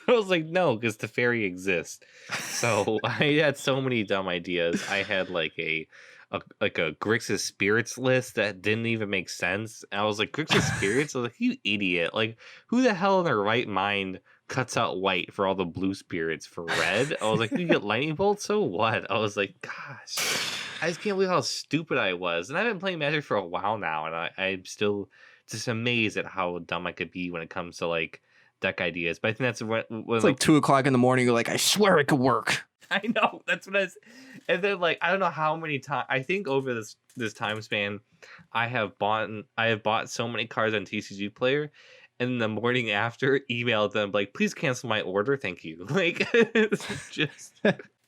B: like, no, because the fairy exists. So I had so many dumb ideas. I had like a Grixis Spirits list that didn't even make sense. And I was like, Grixis Spirits? I was like, you idiot. Like, who the hell in their right mind cuts out white for all the blue spirits for red? I was like, you get lightning bolt, so what? I was like, gosh, I just can't believe how stupid I was. And I've been playing Magic for a while now, and I'm still just amazed at how dumb I could be when it comes to like deck ideas. But I think that's what
A: it's like 2:00 in the morning. You're like, I swear it could work.
B: I know, that's what and then like I don't know how many times, I think over this time span, I have bought so many cards on TCG Player, and the morning after emailed them like, please cancel my order, thank you. Like,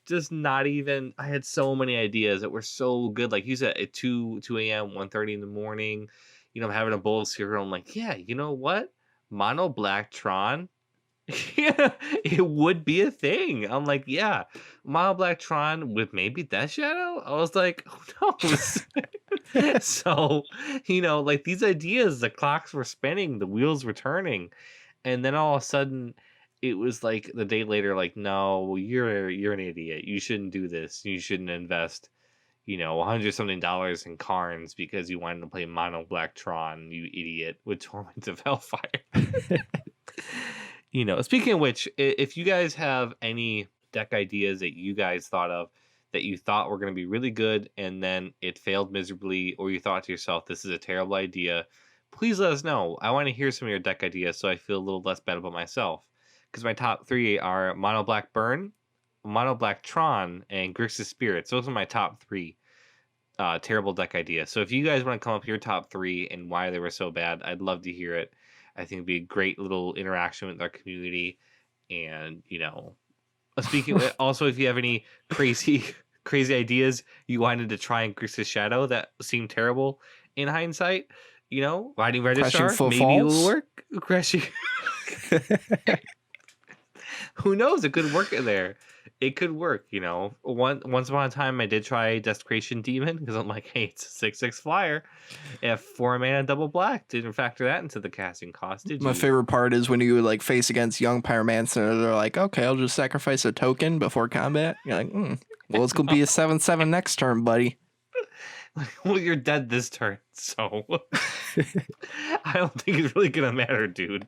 B: just not even. I had so many ideas that were so good. Like you said, at 2 a.m., 1:30 in the morning, I'm having a bowl of cereal. I'm like, yeah, you know what? Mono Black Tron. Yeah, it would be a thing. I'm like, yeah, Mono Black Tron with maybe Death Shadow. I was like, who knows? So, like these ideas, the clocks were spinning, the wheels were turning, and then all of a sudden, it was like the day later, like, no, you're an idiot. You shouldn't do this. You shouldn't invest, $100-something in Karns because you wanted to play Mono Black Tron, you idiot, with Torment of Hellfire. Speaking of which, if you guys have any deck ideas that you guys thought of that you thought were going to be really good and then it failed miserably, or you thought to yourself, this is a terrible idea, please let us know. I want to hear some of your deck ideas so I feel a little less bad about myself. Because my top 3 are Mono Black Burn, Mono Black Tron, and Grixis Spirits. Those are my top 3 terrible deck ideas. So if you guys want to come up with your top 3 and why they were so bad, I'd love to hear it. I think it'd be a great little interaction with our community. And, speaking also, if you have any crazy ideas you wanted to try in Grixis Shadow that seemed terrible in hindsight, Riding Registrar, maybe it will work. Crashing. Who knows? It could work in there. It could work, Once upon a time, I did try Desecration Demon because I'm like, hey, it's a 6/6 flyer. If 4 mana double black, didn't factor that into the casting cost, did you?
A: My favorite part is when you like face against Young Pyromancer. They're like, okay, I'll just sacrifice a token before combat. You're like, well, it's gonna be a 7/7 next turn, buddy.
B: Well, you're dead this turn, so I don't think it's really gonna matter, dude.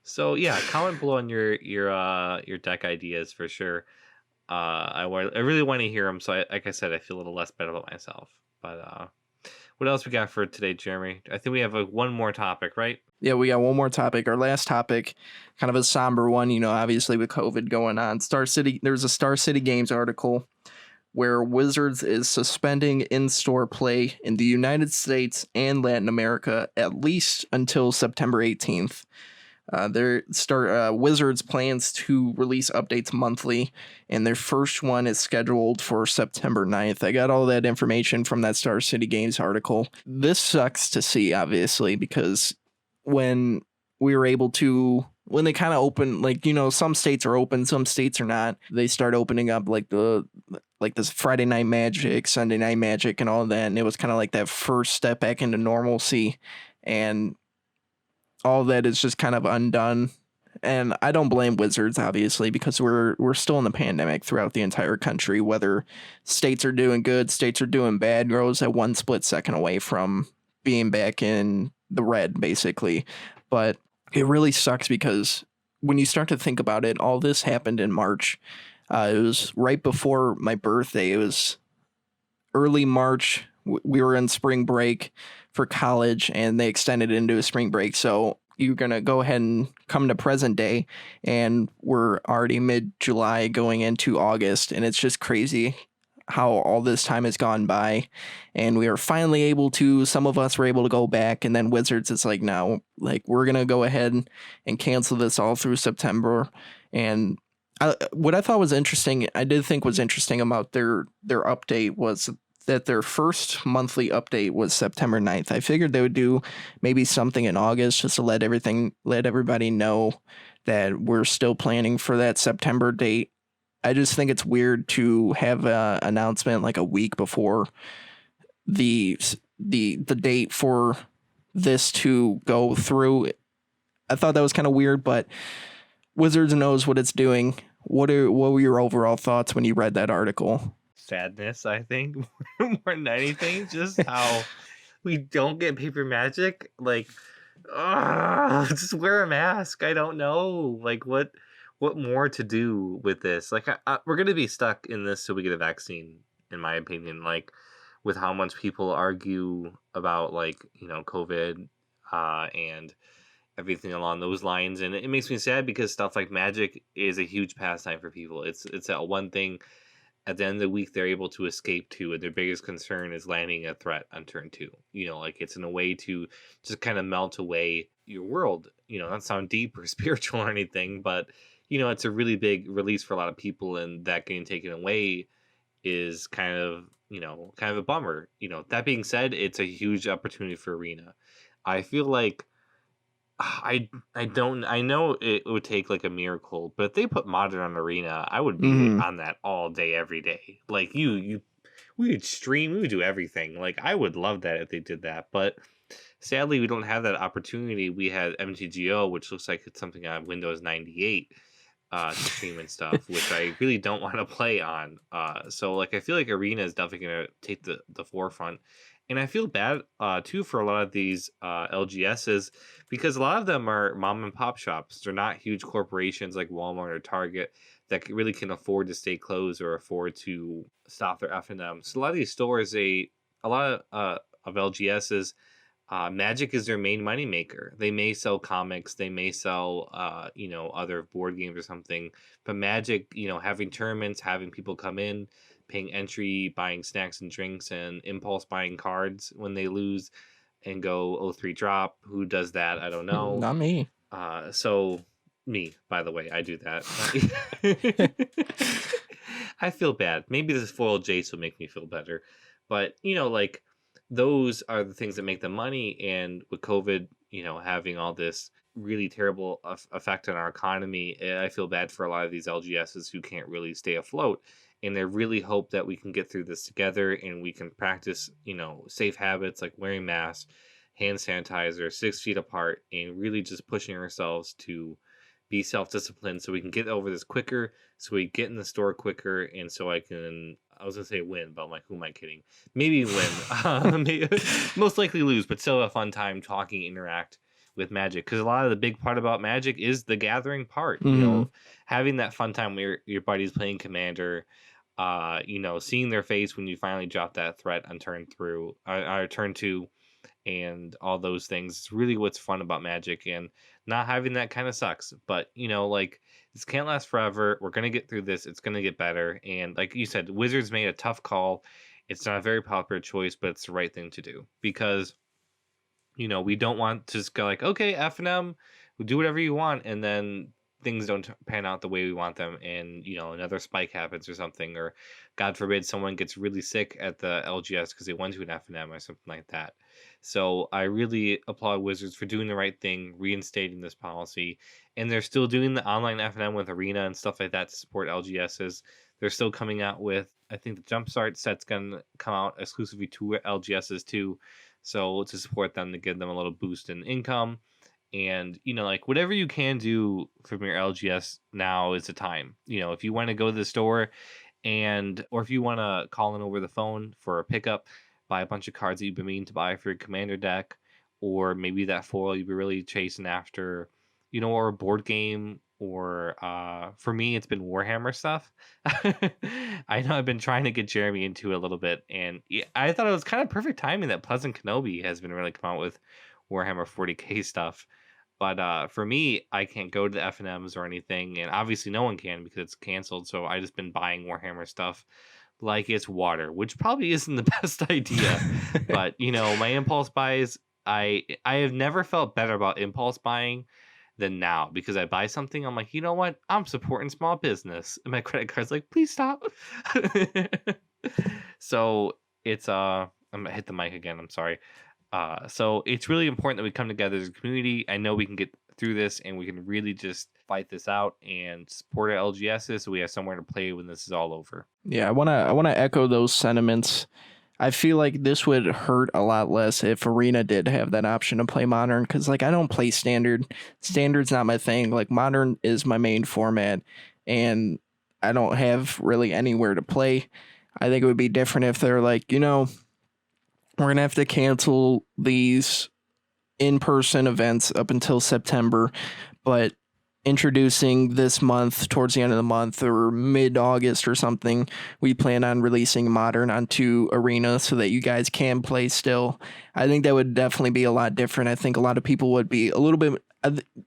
B: So yeah, comment below on your deck ideas for sure. I really want to hear them. So like I said, I feel a little less bad about myself. But what else we got for today, Jeremy? I think we have one more topic, right?
A: Yeah, we got one more topic. Our last topic, kind of a somber one. Obviously with COVID going on, there's a Star City Games article where Wizards is suspending in-store play in the United States and Latin America at least until September 18th. Wizards plans to release updates monthly, and their first one is scheduled for September 9th. I got all that information from that Star City Games article. This sucks to see, obviously, because when we were able to, when they kind of open, like, some states are open, some states are not. They start opening up like this Friday Night Magic, Sunday Night Magic, and all that, and it was kind of like that first step back into normalcy, and all that is just kind of undone. And I don't blame Wizards, obviously, because we're still in the pandemic throughout the entire country. Whether states are doing good, states are doing bad, grows at one split second away from being back in the red, basically. But it really sucks because when you start to think about it, all this happened in March. It was right before my birthday. It was early March. We were in spring break for college, and they extended it into a spring break. So you're going to go ahead and come to present day, and we're already mid-July going into August, and it's just crazy how all this time has gone by, and we are finally able to, some of us were able to go back, and then Wizards is like, no, like, we're going to go ahead and cancel this all through September. And what I thought was interesting, I did think was interesting about their update was that their first monthly update was September 9th. I figured they would do maybe something in August just to let everybody know that we're still planning for that September date. I just think it's weird to have an announcement like a week before the date for this to go through. I thought that was kind of weird, but Wizards knows what it's doing. What were your overall thoughts when you read that article?
B: Sadness, I think, more than anything. Just how we don't get paper magic. Like, just wear a mask. I don't know. Like, what more to do with this? Like, we're gonna be stuck in this till we get a vaccine, in my opinion. Like, with how much people argue about, like, COVID, and everything along those lines, and it makes me sad because stuff like Magic is a huge pastime for people. It's that one thing at the end of the week they're able to escape to, and their biggest concern is landing a threat on turn two. Like, it's in a way to just kind of melt away your world. Not sound deep or spiritual or anything, but it's a really big release for a lot of people, and that getting taken away is kind of a bummer. That being said, it's a huge opportunity for Arena. I feel like I know it would take like a miracle, but if they put Modern on Arena, I would be on that all day, every day. Like, we would stream, we would do everything. Like, I would love that if they did that, but sadly we don't have that opportunity. We had MTGO, which looks like it's something on Windows 98 to stream and stuff, which I really don't want to play on. So like, I feel like Arena is definitely going to take the forefront. And I feel bad too for a lot of these LGSs, because a lot of them are mom and pop shops. They're not huge corporations like Walmart or Target that really can afford to stay closed or afford to stop their F&M. So a lot of these stores, a lot of LGSs, Magic is their main moneymaker. They may sell comics, they may sell other board games or something, but Magic, having tournaments, having people come in, paying entry, buying snacks and drinks, and impulse buying cards when they lose and go 0-3 drop. Who does that? I don't know.
A: Not me.
B: So me, by the way, I do that. I feel bad. Maybe this foiled Jace will make me feel better. But, like, those are the things that make the money. And with COVID, having all this really terrible effect on our economy, I feel bad for a lot of these LGSs who can't really stay afloat. And I really hope that we can get through this together, and we can practice, safe habits like wearing masks, hand sanitizer, 6 feet apart, and really just pushing ourselves to be self-disciplined so we can get over this quicker, so we get in the store quicker, and so I was going to say win, but I'm like, who am I kidding? Maybe win. Most likely lose, but still a fun time talking, interact with Magic, because a lot of the big part about Magic is the gathering part. Having that fun time where your buddies playing Commander, seeing their face when you finally drop that threat on turn two, and all those things. It's really what's fun about Magic, and not having that kind of sucks. But like, this can't last forever. We're gonna get through this. It's gonna get better. And like you said, Wizards made a tough call. It's not a very popular choice, but it's the right thing to do, because we don't want to just go like, okay, F&M, do whatever you want, and then things don't pan out the way we want them, and another spike happens or something, or God forbid someone gets really sick at the LGS because they went to an FNM or something like that. So I really applaud Wizards for doing the right thing, reinstating this policy, and they're still doing the online FNM with Arena and stuff like that to support LGSs. They're still coming out with, I think the Jumpstart set's gonna come out exclusively to LGSs too, so to support them, to give them a little boost in income. And like whatever you can do from your LGS now is the time. If you want to go to the store, or if you want to call in over the phone for a pickup, buy a bunch of cards that you've been meaning to buy for your commander deck, or maybe that foil you've been really chasing after, or a board game, or for me it's been Warhammer stuff. I know I've been trying to get Jeremy into it a little bit, and I thought it was kind of perfect timing that Pleasant Kenobi has been really come out with Warhammer 40k stuff. But for me, I can't go to the FNMs or anything, and obviously no one can because it's canceled. So I just been buying Warhammer stuff like it's water, which probably isn't the best idea. But my impulse buys, I have never felt better about impulse buying than now, because I buy something, I'm like, you know what? I'm supporting small business, and my credit card's like, please stop. So it's I'm gonna hit the mic again. I'm sorry. So it's really important that we come together as a community. I know we can get through this, and we can really just fight this out and support our LGSs so we have somewhere to play when this is all over.
A: Yeah, I wanna echo those sentiments. I feel like this would hurt a lot less if Arena did have that option to play Modern, because like I don't play Standard. Standard's not my thing. Like Modern is my main format, and I don't have really anywhere to play. I think it would be different if they're like, we're going to have to cancel these in-person events up until September, but introducing this month, towards the end of the month or mid-August or something, we plan on releasing Modern onto Arena so that you guys can play still. I think that would definitely be a lot different. I think a lot of people would be a little bit...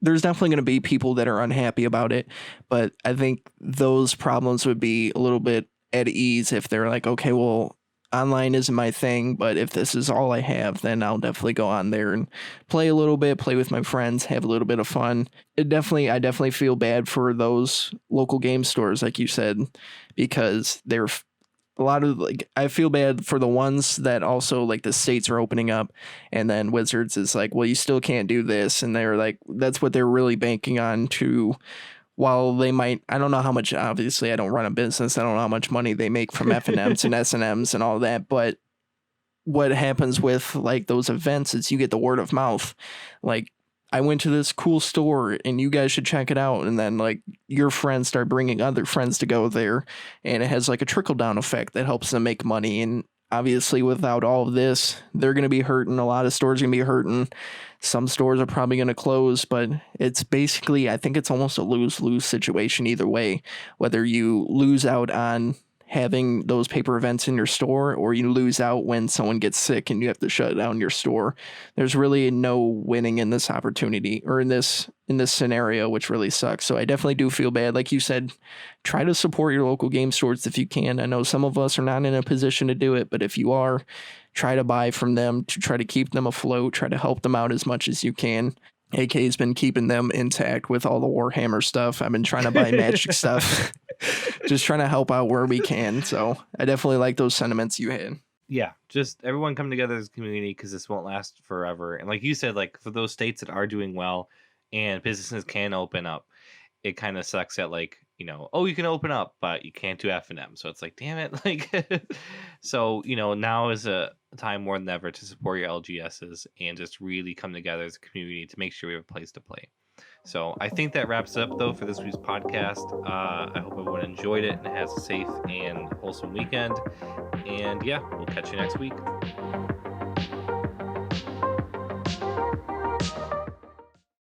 A: There's definitely going to be people that are unhappy about it, but I think those problems would be a little bit at ease if they're like, okay, well, online isn't my thing, but if this is all I have, then I'll definitely go on there and play a little bit, play with my friends, have a little bit of fun. I definitely feel bad for those local game stores, like you said, because they're a lot of I feel bad for the ones that also like the states are opening up, and then Wizards is like, well, you still can't do this, and they're like, that's what they're really banking on to. While they might, I don't know how much, obviously I don't run a business, I don't know how much money they make from FNMs and SNMs and all that, but what happens with like those events is you get the word of mouth. Like, I went to this cool store and you guys should check it out, and then like your friends start bringing other friends to go there, and it has like a trickle down effect that helps them make money. And obviously without all of this, they're going to be hurting. A lot of stores are going to be hurting. Some stores are probably going to close, but it's basically, I think it's almost a lose-lose situation either way, whether you lose out on having those paper events in your store, or you lose out when someone gets sick and you have to shut down your store. There's really no winning in this opportunity, or in this scenario, which really sucks. So I definitely do feel bad. Like you said, try to support your local game stores if you can. I know some of us are not in a position to do it, but if you are, try to buy from them to try to keep them afloat, try to help them out as much as you can. AK's been keeping them intact with all the Warhammer stuff. I've been trying to buy Magic stuff, just trying to help out where we can. So I definitely like those sentiments you had.
B: Yeah, just everyone come together as a community, because this won't last forever. And like you said, like for those states that are doing well and businesses can open up, it kind of sucks that like, oh, you can open up, but you can't do F&M. So it's like, damn it. Like, so, now is a time more than ever to support your LGSs and just really come together as a community to make sure we have a place to play. So I think that wraps up though for this week's podcast. I hope everyone enjoyed it and has a safe and wholesome weekend. And yeah, we'll catch you next week.